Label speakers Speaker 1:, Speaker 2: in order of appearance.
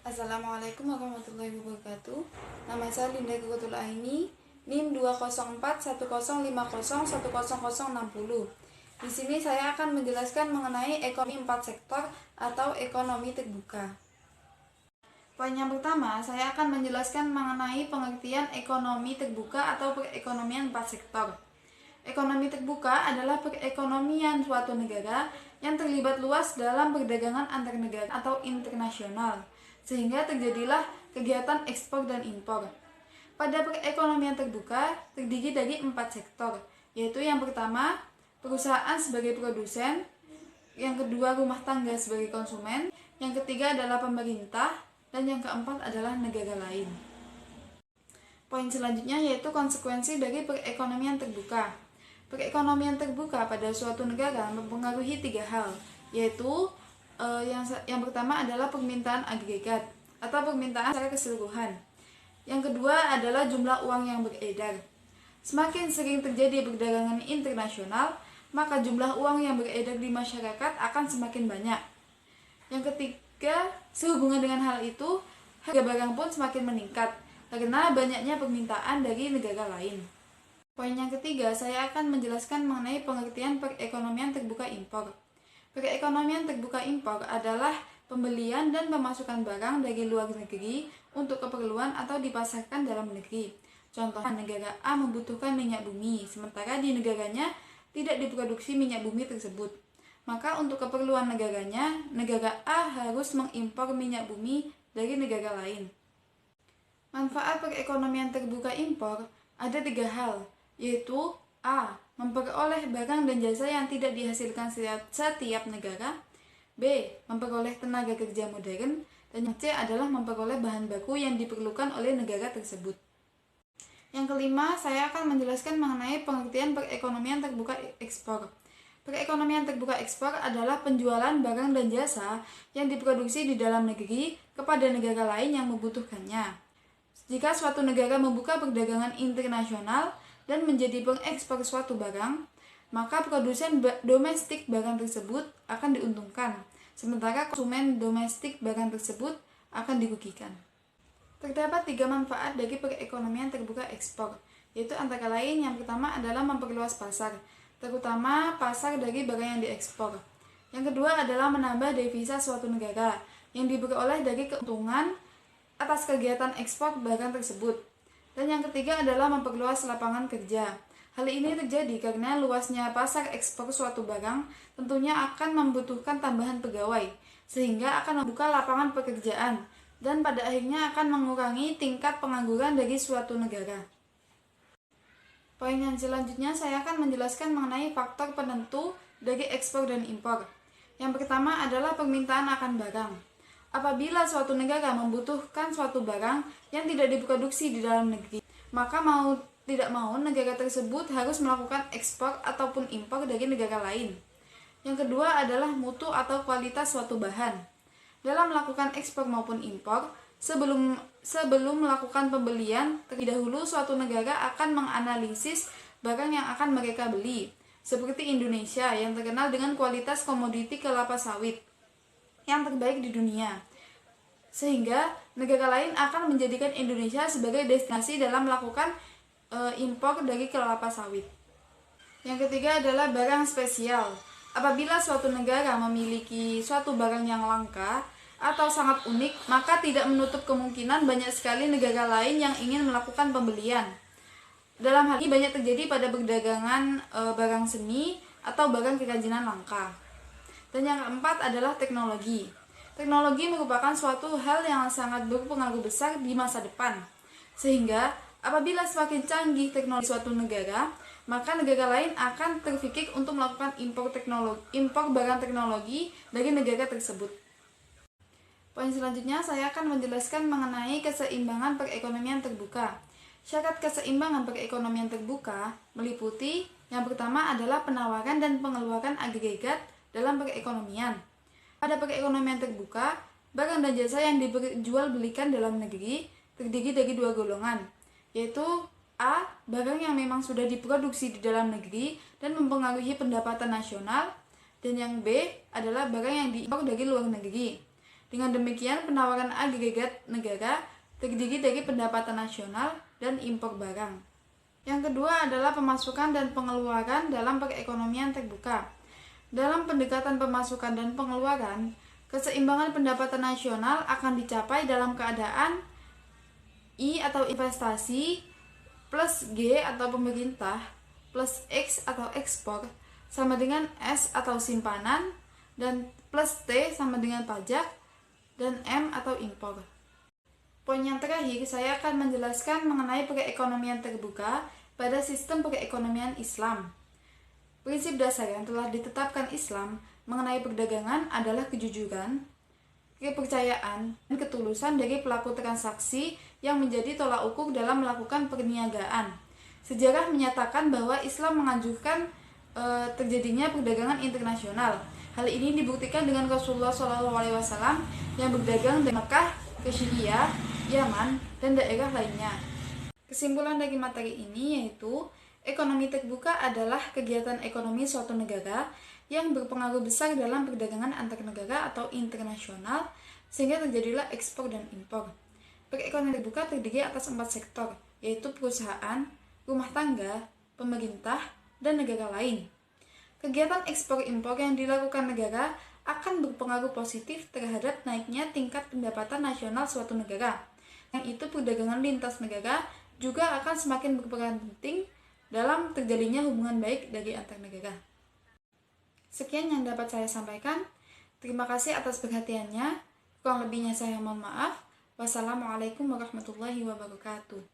Speaker 1: Assalamualaikum warahmatullahi wabarakatuh. Nama saya Linda Kukutul Aini, NIM 2041501001060. Di sini saya akan menjelaskan mengenai ekonomi 4 sektor atau ekonomi terbuka. Poin yang pertama, saya akan menjelaskan mengenai pengertian ekonomi terbuka atau perekonomian 4 sektor. Ekonomi terbuka adalah perekonomian suatu negara yang terlibat luas dalam perdagangan antar negara atau internasional, sehingga terjadilah kegiatan ekspor dan impor. Pada perekonomian terbuka terdiri dari 4 sektor, yaitu yang pertama, perusahaan sebagai produsen, yang kedua rumah tangga sebagai konsumen, yang ketiga adalah pemerintah, dan yang keempat adalah negara lain. Poin selanjutnya yaitu konsekuensi dari perekonomian terbuka. Perekonomian terbuka pada suatu negara mempengaruhi 3 hal, yaitu yang pertama adalah permintaan agregat atau permintaan secara keseluruhan. Yang kedua adalah jumlah uang yang beredar. Semakin sering terjadi perdagangan internasional, maka jumlah uang yang beredar di masyarakat akan semakin banyak. Yang ketiga, sehubungan dengan hal itu, harga barang pun semakin meningkat karena banyaknya permintaan dari negara lain. Poin yang ketiga, saya akan menjelaskan mengenai pengertian perekonomian terbuka impor. Perekonomian terbuka impor adalah pembelian dan pemasukan barang dari luar negeri untuk keperluan atau dipasarkan dalam negeri. Contohnya, negara A membutuhkan minyak bumi, sementara di negaranya tidak diproduksi minyak bumi tersebut. Maka untuk keperluan negaranya, negara A harus mengimpor minyak bumi dari negara lain. Manfaat perekonomian terbuka impor ada 3 hal, yaitu A. Memperoleh barang dan jasa yang tidak dihasilkan setiap negara. B. Memperoleh tenaga kerja modern. Dan yang C adalah memperoleh bahan baku yang diperlukan oleh negara tersebut. Yang kelima, saya akan menjelaskan mengenai pengertian perekonomian terbuka ekspor. Perekonomian terbuka ekspor adalah penjualan barang dan jasa yang diproduksi di dalam negeri kepada negara lain yang membutuhkannya. Jika suatu negara membuka perdagangan internasional dan menjadi pengekspor suatu barang, maka produsen domestik barang tersebut akan diuntungkan, sementara konsumen domestik barang tersebut akan dirugikan. Terdapat 3 manfaat dari perekonomian terbuka ekspor, yaitu antara lain yang pertama adalah memperluas pasar, terutama pasar dari barang yang diekspor. Yang kedua adalah menambah devisa suatu negara yang diperoleh dari keuntungan atas kegiatan ekspor barang tersebut. Dan yang ketiga adalah memperluas lapangan kerja. Hal ini terjadi karena luasnya pasar ekspor suatu barang tentunya akan membutuhkan tambahan pegawai, sehingga akan membuka lapangan pekerjaan dan pada akhirnya akan mengurangi tingkat pengangguran dari suatu negara. Poin yang selanjutnya saya akan menjelaskan mengenai faktor penentu dari ekspor dan impor. Yang pertama adalah permintaan akan barang. Apabila suatu negara membutuhkan suatu barang yang tidak diproduksi di dalam negeri, maka mau tidak mau negara tersebut harus melakukan ekspor ataupun impor dari negara lain. Yang kedua adalah mutu atau kualitas suatu bahan. Dalam melakukan ekspor maupun impor, sebelum melakukan pembelian, terlebih dahulu suatu negara akan menganalisis barang yang akan mereka beli, seperti Indonesia yang terkenal dengan kualitas komoditi kelapa sawit yang terbaik di dunia, sehingga negara lain akan menjadikan Indonesia sebagai destinasi dalam melakukan impor dari kelapa sawit. Yang ketiga adalah barang spesial. Apabila suatu negara memiliki suatu barang yang langka atau sangat unik, maka tidak menutup kemungkinan banyak sekali negara lain yang ingin melakukan pembelian. Dalam hal ini banyak terjadi pada perdagangan barang seni atau barang kerajinan langka. Dan yang keempat adalah teknologi. Teknologi merupakan suatu hal yang sangat berpengaruh besar di masa depan. Sehingga apabila semakin canggih teknologi suatu negara, maka negara lain akan terfikir untuk melakukan impor barang teknologi dari negara tersebut. Poin selanjutnya saya akan menjelaskan mengenai keseimbangan perekonomian terbuka. Syarat keseimbangan perekonomian terbuka meliputi yang pertama adalah penawaran dan pengeluaran agregat dalam perekonomian. Pada perekonomian terbuka, barang dan jasa yang dijual-belikan dalam negeri terdiri dari 2 golongan, yaitu A. Barang yang memang sudah diproduksi di dalam negeri dan mempengaruhi pendapatan nasional, dan yang B adalah barang yang diimpor dari luar negeri. Dengan demikian, penawaran agregat negara terdiri dari pendapatan nasional dan impor barang. Yang kedua adalah pemasukan dan pengeluaran dalam perekonomian terbuka. Dalam pendekatan pemasukan dan pengeluaran, keseimbangan pendapatan nasional akan dicapai dalam keadaan I atau investasi plus G atau pemerintah plus X atau ekspor sama dengan S atau simpanan dan plus T sama dengan pajak dan M atau impor. Poin yang terakhir, saya akan menjelaskan mengenai perekonomian terbuka pada sistem perekonomian Islam. Prinsip dasar yang telah ditetapkan Islam mengenai perdagangan adalah kejujuran, kepercayaan, dan ketulusan dari pelaku transaksi yang menjadi tolak ukur dalam melakukan perniagaan. Sejarah menyatakan bahwa Islam menganjurkan terjadinya perdagangan internasional. Hal ini dibuktikan dengan Rasulullah SAW yang berdagang dari Mekah ke Syria, Yaman, dan daerah lainnya. Kesimpulan dari materi ini yaitu ekonomi terbuka adalah kegiatan ekonomi suatu negara yang berpengaruh besar dalam perdagangan antar negara atau internasional sehingga terjadilah ekspor dan impor. Perekonomian terbuka terdiri atas 4 sektor, yaitu perusahaan, rumah tangga, pemerintah, dan negara lain. Kegiatan ekspor impor yang dilakukan negara akan berpengaruh positif terhadap naiknya tingkat pendapatan nasional suatu negara. Yang itu perdagangan lintas negara juga akan semakin berperan penting dalam terjalinnya hubungan baik dari antar negara. Sekian yang dapat saya sampaikan. Terima kasih atas perhatiannya. Kurang lebihnya saya mohon maaf. Wassalamualaikum warahmatullahi wabarakatuh.